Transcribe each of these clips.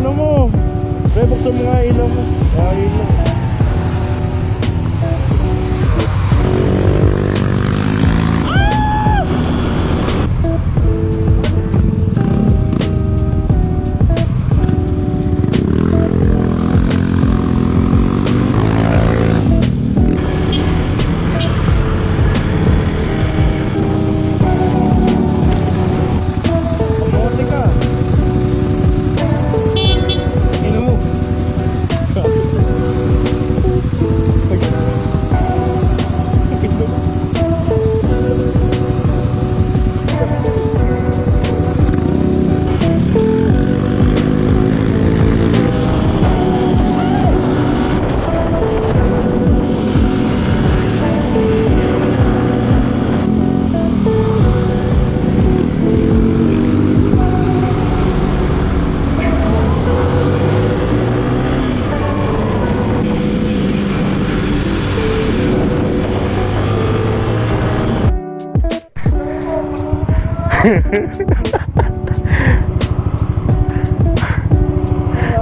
ano mo. Pre, buksan mo nga ilaw mo. Ilaw.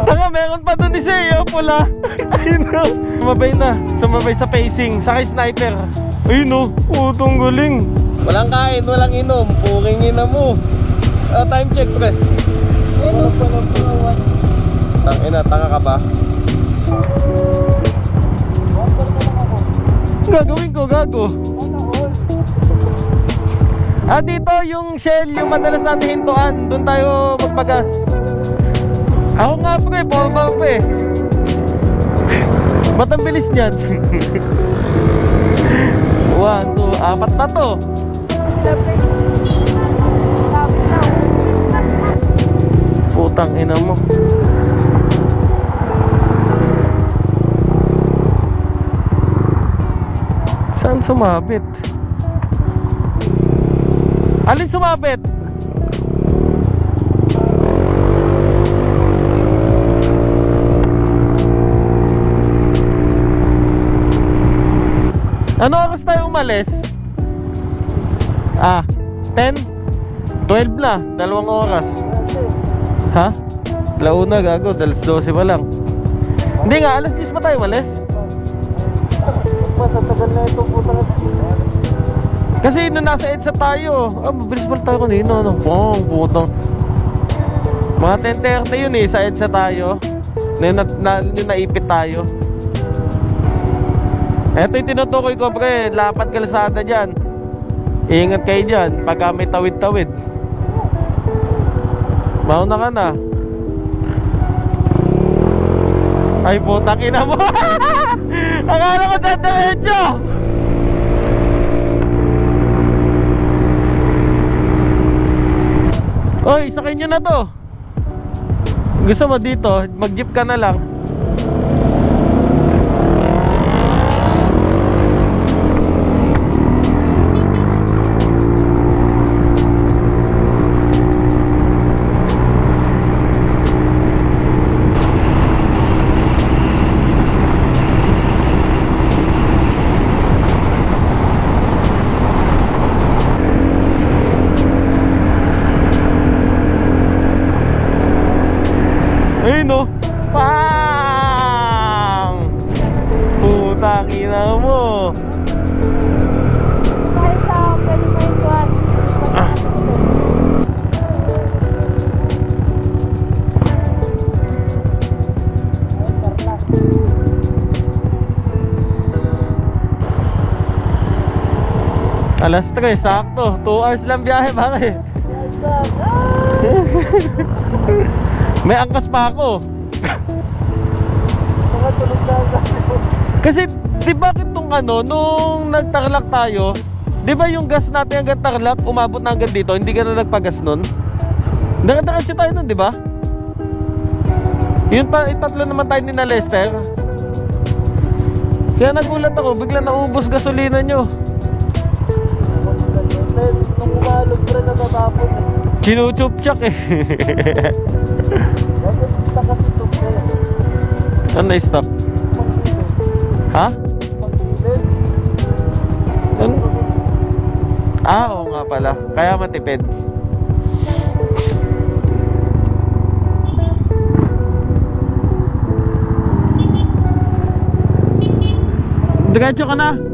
Taka, meron pa doon isa eh, pula. Ayun o, sumabay na, sumabay sa pacing, sakay sniper. Ayun o, utong galing. Walang kain, walang inom, puking ina mo. Time check pre. Ayun o, tangina, tanga ka ba? Gagawin ko, gago. Dito yung Shell, yung madalas natin hintuan. Doon tayo magpagas. Ako nga pre, 4-bar pre. Ba't ang bilis niyan? 1, 2, 4 na to. Putang ina mo. Saan sumabit? Alin sumabit? Ano oras tayo umalis? 10? 12 na, 2 oras. Ha? Launa gago, 12 pa lang. Hindi nga, alas 10 pa tayo umalis. Sa tagal na ito putang ina. Kasi nung nasa EDSA tayo, mabilis pala tayo kanina, putang. Mga 10:30 yun eh, sa EDSA tayo. Yung naipit tayo. Eto yung tinutukoy ko pre, lapad kalsada dyan. Ingat kayo dyan, pagka may tawid-tawid. Mauna ka na. Ay putang ina mo. Akala ko medyo. Oy, sakay nyo na to. Gusto mo dito, mag-jeep ka na lang. Ayun o. Pang! Putang ina mo. Kahit sa pwede mo yung tuwan. Alas 3, sakto. 2 hours lang biyahe, bakit? May angkas pa ako. Kasi di ba itong nung nagtarlak tayo, di ba yung gas natin hanggang Tarlac umabot na hanggang dito, hindi ka na nagpagas nun? Nakatakas tayo nun, di ba? Yun pa, itatlo naman tayo ni na Lester. Kaya nagulat ako, bigla naubos gasolina nyo. Nung umalog pa rin natatapon eh. Chinuchup-chak eh. Dapat stock kasi ito eh. Ano na stop? Ha? Ano? Oo nga pala. Kaya matipid. Diretso ka na.